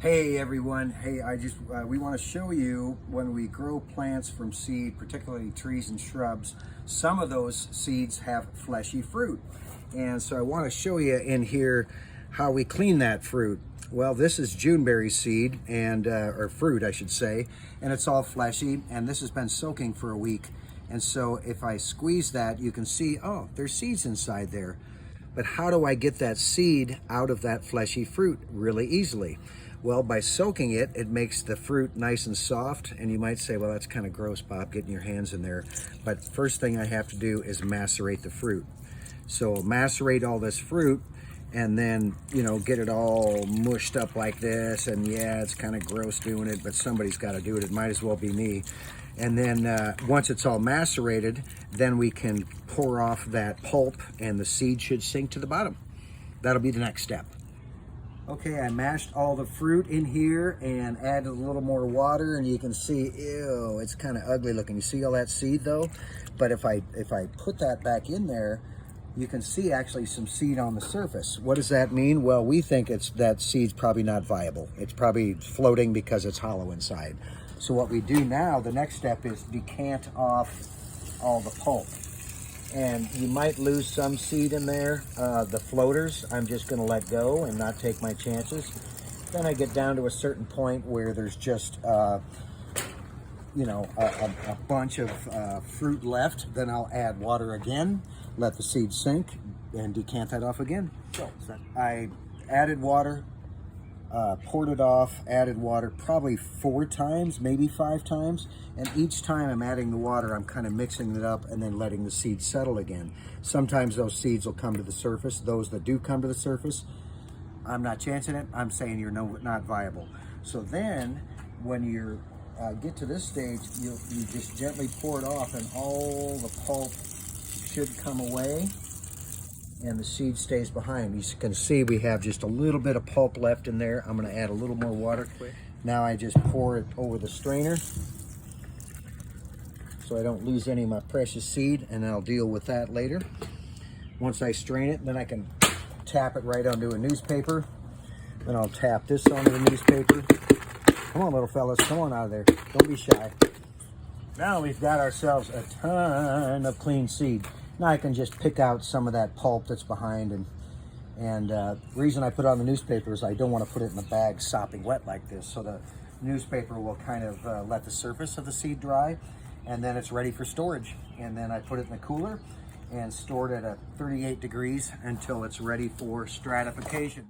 Hey everyone, hey, we want to show you when we grow plants from seed, particularly trees and shrubs, some of those seeds have fleshy fruit. And so I want to show you in here how we clean that fruit. Well, this is Juneberry seed, or fruit I should say, and it's all fleshy, and this has been soaking for a week. And so if I squeeze that, you can see, oh, there's seeds inside there. But how do I get that seed out of that fleshy fruit really easily? Well, by soaking it, it makes the fruit nice and soft. And you might say, well, that's kind of gross, Bob, getting your hands in there. But first thing I have to do is macerate the fruit. So macerate all this fruit and then, get it all mushed up like this. And yeah, it's kind of gross doing it, but somebody's got to do it. It might as well be me. And then once it's all macerated, then we can pour off that pulp and the seed should sink to the bottom. That'll be the next step. Okay, I mashed all the fruit in here and added a little more water, and you can see, ew, it's kind of ugly looking. You see all that seed though? But if I put that back in there, you can see actually some seed on the surface. What does that mean? Well, we think that seed's probably not viable. It's probably floating because it's hollow inside. So what we do now, the next step is decant off all the pulp. And you might lose some seed in there. The floaters, I'm just gonna let go and not take my chances. Then I get down to a certain point where there's just, a bunch of fruit left. Then I'll add water again, let the seed sink, and decant that off again. So I added water, poured it off, added water probably 4 times, maybe 5 times. And each time I'm adding the water, I'm kind of mixing it up and then letting the seed settle again. Sometimes those seeds will come to the surface. Those that do come to the surface, I'm not chancing it. I'm saying you're not viable. So then when you get to this stage, you just gently pour it off and all the pulp should come away and the seed stays behind. You can see we have just a little bit of pulp left in there. I'm gonna add a little more water. Now I just pour it over the strainer so I don't lose any of my precious seed, and I'll deal with that later. Once I strain it, then I can tap it right onto a newspaper. Then I'll tap this onto the newspaper. Come on, little fellas, come on out of there. Don't be shy. Now we've got ourselves a ton of clean seed. Now I can just pick out some of that pulp that's behind, and the reason I put it on the newspaper is I don't want to put it in a bag sopping wet like this. So the newspaper will kind of let the surface of the seed dry, and then it's ready for storage. And then I put it in the cooler and store it at 38 degrees until it's ready for stratification.